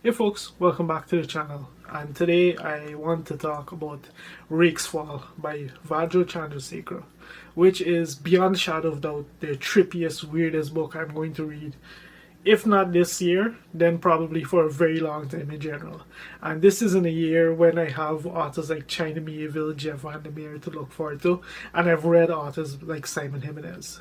Hey folks, welcome back to the channel, and today I want to talk about Rakesfall by Vajra Chandrasekera, which is beyond a shadow of doubt the trippiest, weirdest book I'm going to read. If not this year, then probably for a very long time in general. And this is in a year when I have authors like China Miéville, Jeff Vandermeer to look forward to, and I've read authors like Simon Jimenez.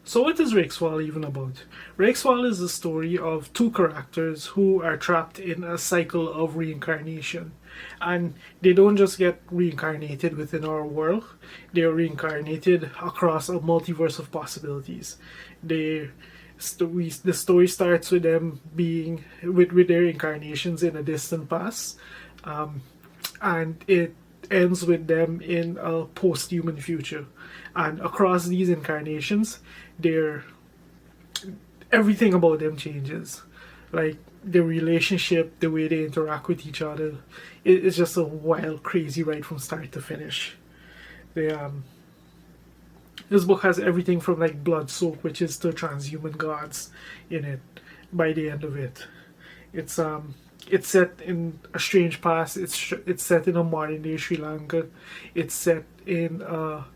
So what is Rakesfall even about? Rakesfall is the story of two characters who are trapped in a cycle of reincarnation. And they don't just get reincarnated within our world, they are reincarnated across a multiverse of possibilities. The story starts with them being with their incarnations in a distant past, and it ends with them in a post-human future. And across these incarnations, their everything about them changes. Like their relationship, the way they interact with each other, it's just a wild, crazy ride from start to finish. They This book has everything from like blood soaked witches to transhuman gods in it. By the end of it, it's set in a strange past. It's set in a modern day Sri Lanka. It's set in a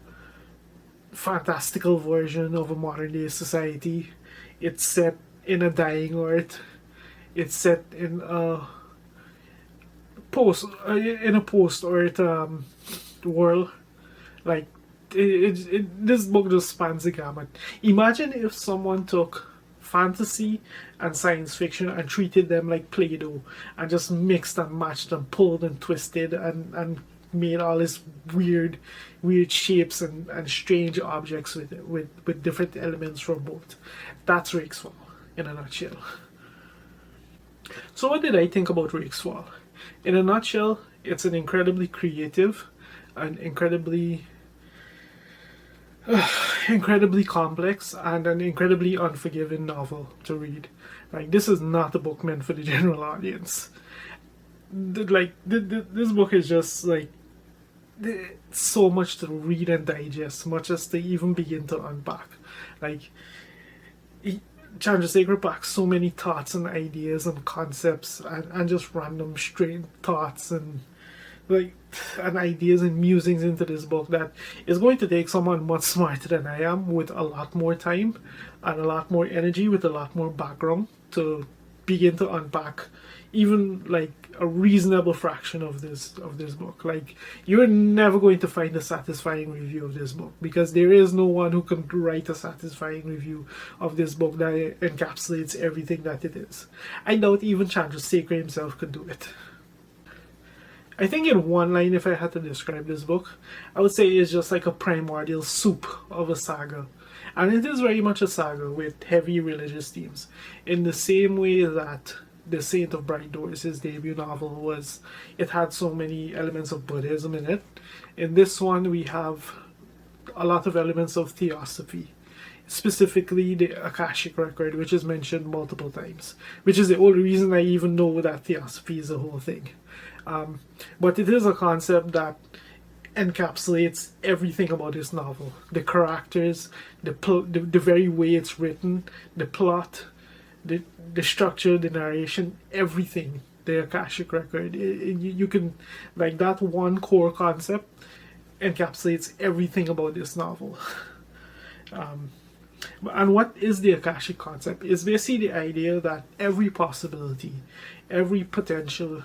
fantastical version of a modern day society. It's set in a dying earth. It's set in a post earth world. Like this book just spans the gamut. Imagine if someone took fantasy and science fiction and treated them like Play-Doh and just mixed and matched and pulled and twisted and made all this weird shapes and strange objects with different elements from both. That's Rakesfall in a nutshell. So what did I think about Rakesfall? In a nutshell, it's an incredibly creative and incredibly complex and an incredibly unforgiving novel to read. Like, this is not a book meant for the general audience. This book is just like so much to read and digest, much as to even begin to unpack. Like, Chandrasekhar packs so many thoughts and ideas and concepts and just random strange thoughts and ideas and musings into this book that is going to take someone much smarter than I am, with a lot more time and a lot more energy, with a lot more background, to begin to unpack even like a reasonable fraction of this book. Like, you're never going to find a satisfying review of this book, because there is no one who can write a satisfying review of this book that encapsulates everything that it is. I doubt even Chandrasekhar himself could do it. I think in one line, if I had to describe this book, I would say it's just like a primordial soup of a saga. And it is very much a saga with heavy religious themes, in the same way that The Saint of Bright Doors, his debut novel, was. It had so many elements of Buddhism in it. In this one, we have a lot of elements of theosophy, specifically the Akashic record, which is mentioned multiple times, which is the only reason I even know that theosophy is a whole thing. But it is a concept that encapsulates everything about this novel: the characters, the very way it's written, the plot, the structure, the narration, everything. The Akashic record, you can, like, that one core concept encapsulates everything about this novel. And what is the Akashic concept? It's basically the idea that every possibility, every potentiality,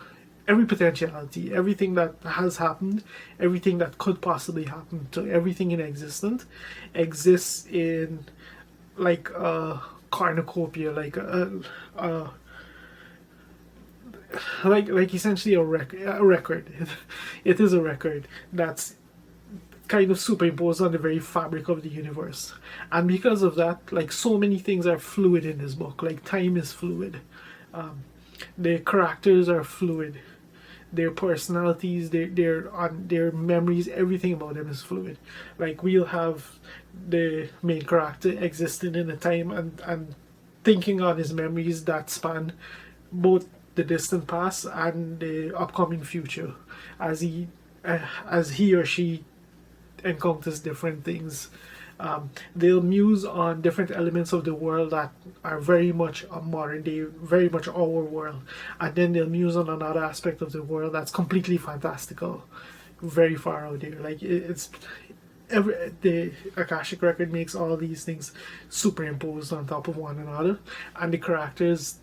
everything that has happened, everything that could possibly happen to everything in existence, exists in like a cornucopia, like like essentially a record. It is a record that's kind of superimposed on the very fabric of the universe. And because of that, like, so many things are fluid in this book. Like, time is fluid, the characters are fluid, their personalities, their memories, everything about them is fluid. Like, we'll have the main character existing in a time and thinking on his memories that span both the distant past and the upcoming future, as he or she encounters different things They'll muse on different elements of the world that are very much a modern day, very much our world, and then they'll muse on another aspect of the world that's completely fantastical, very far out there. Like it's the Akashic record makes all these things superimposed on top of one another, and the characters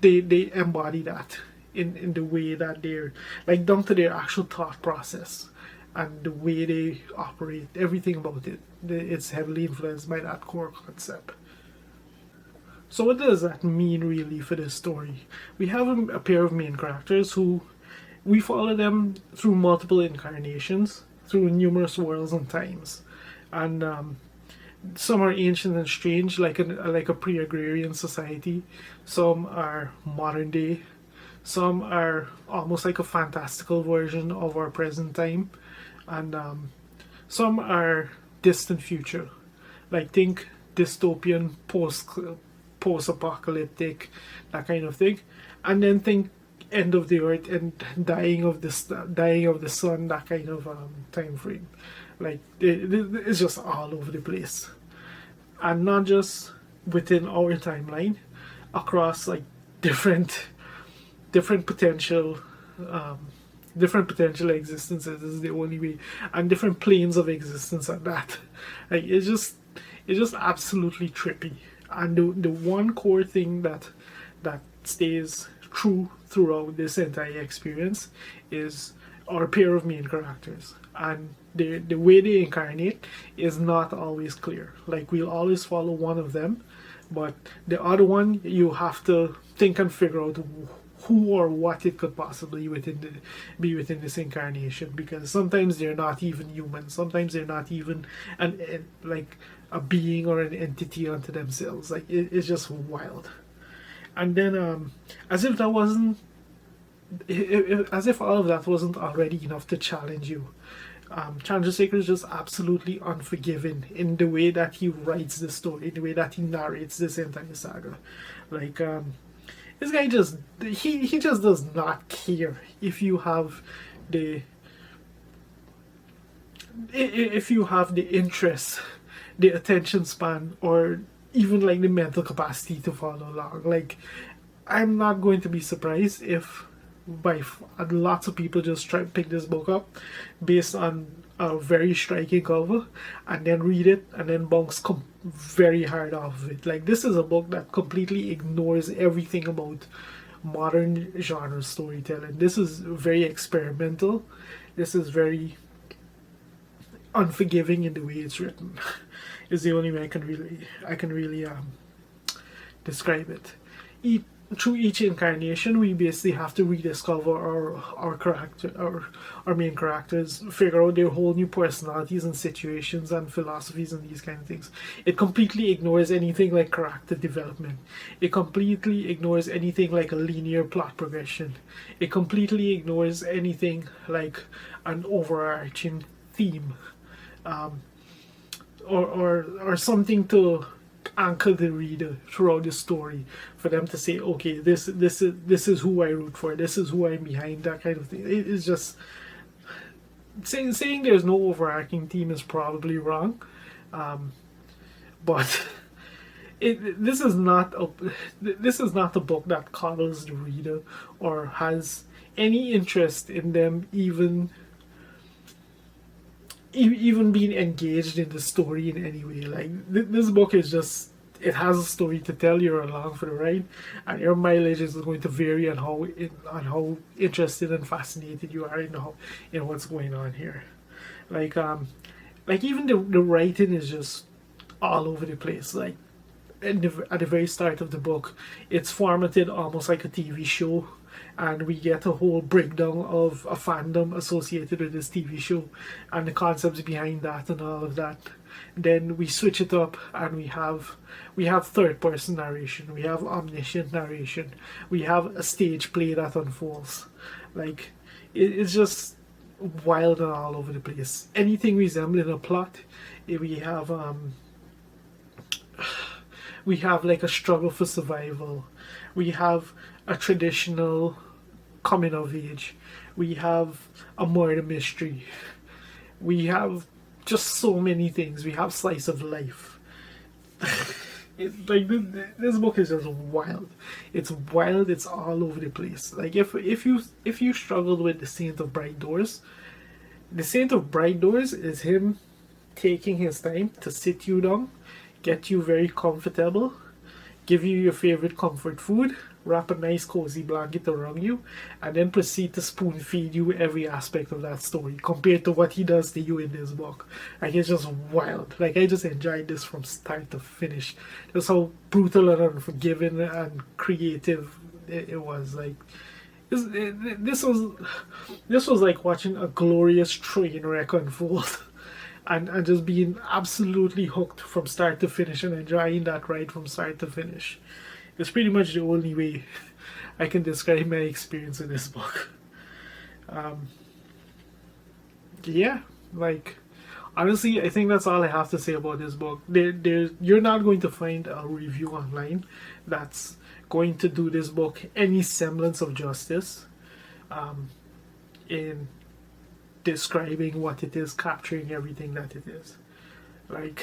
they embody that in the way that they're like down to their actual thought process and the way they operate, everything about it. It's heavily influenced by that core concept. So what does that mean really for this story? We have a pair of main characters who we follow them through multiple incarnations, through numerous worlds and times, and some are ancient and strange, like a pre-agrarian society. Some are modern day. Some are almost like a fantastical version of our present time, and some are distant future. Like think dystopian, post-apocalyptic, that kind of thing, and then think end of the earth and dying of the sun, that kind of time frame. Like it's just all over the place, and not just within our timeline, across like different different potential um, different potential existences is the only way, and different planes of existence at that. Like it's just absolutely trippy. And the one core thing that stays true throughout this entire experience is our pair of main characters, and the way they incarnate is not always clear. Like we'll always follow one of them, but the other one you have to think and figure out who or what it could possibly be within this incarnation, because sometimes they're not even human, sometimes they're not even like a being or an entity unto themselves. Like it's just wild. And then as if that wasn't as if all of that wasn't already enough to challenge you, Chandrasekera is just absolutely unforgiving in the way that he writes the story, in the way that he narrates this entire saga. Like this guy just he just does not care if you have the interest, the attention span, or even like the mental capacity to follow along. Like I'm not going to be surprised if lots of people just try to pick this book up based on a very striking cover and then read it and then very hard off of it. Like this is a book that completely ignores everything about modern genre storytelling. This is very experimental. This is very unforgiving in the way it's written. Is the only way I can really describe it. Through each incarnation, we basically have to rediscover our main characters, figure out their whole new personalities and situations and philosophies and these kind of things. It completely ignores anything like character development. It completely ignores anything like a linear plot progression. It completely ignores anything like an overarching theme, or something to anchor the reader throughout the story for them to say, okay, this is who I root for, this is who I'm behind, that kind of thing. It is just saying there's no overarching theme is probably wrong, but this is not a book that coddles the reader or has any interest in them even being engaged in the story in any way. Like this book is just, it has a story to tell. You're along for the ride, and your mileage is going to vary on how interested and fascinated you are in what's going on here. Like even the writing is just all over the place. Like at the very start of the book, it's formatted almost like a TV show, and we get a whole breakdown of a fandom associated with this TV show and the concepts behind that and all of that. Then we switch it up and we have third person narration, we have omniscient narration, we have a stage play that unfolds. Like it's just wild and all over the place. Anything resembling a plot, we have like a struggle for survival. We have a traditional coming of age. We have a murder mystery. We have just so many things. We have slice of life. This book is just wild. It's wild. It's all over the place. Like if you struggled with the Saint of Bright Doors, the Saint of Bright Doors is him taking his time to sit you down, get you very comfortable, give you your favorite comfort food, wrap a nice cozy blanket around you, and then proceed to spoon feed you every aspect of that story compared to what he does to you in this book. Like, it's just wild. Like, I just enjoyed this from start to finish. Just how brutal and unforgiving and creative it was. Like, this was like watching a glorious train wreck unfold. And just being absolutely hooked from start to finish and enjoying that ride from start to finish. It's pretty much the only way I can describe my experience in this book. Yeah, like, honestly, I think that's all I have to say about this book. You're not going to find a review online that's going to do this book any semblance of justice in describing what it is, capturing everything that it is. Like,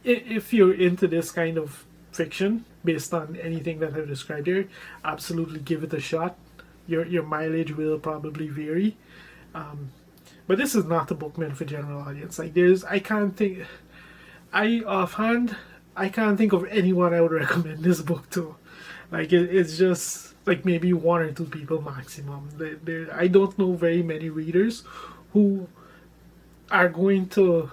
if you're into this kind of fiction based on anything that I've described here, absolutely give it a shot. Your mileage will probably vary, but this is not a book meant for general audience. Like, I can't think of anyone I would recommend this book to. Like, it's just like maybe one or two people maximum. I don't know very many readers who are going to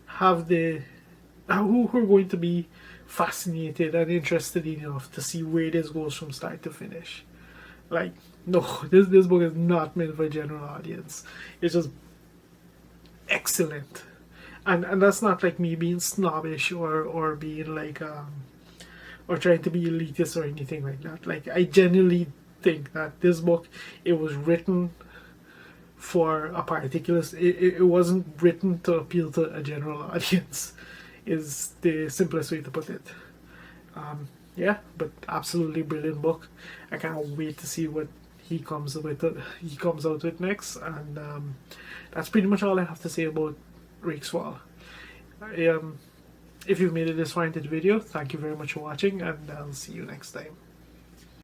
have who are going to be fascinated and interested enough to see where this goes from start to finish. Like, no, this book is not meant for a general audience. It's just excellent. And that's not like me being snobbish or being like or trying to be elitist or anything like that. Like, I genuinely think that this book, it was written for a particular, it wasn't written to appeal to a general audience, is the simplest way to put it. Yeah, but absolutely brilliant book. I can't wait to see what he comes out with next. And that's pretty much all I have to say about Rakesfall. If you've made it this far into the video, thank you very much for watching, and I'll see you next time.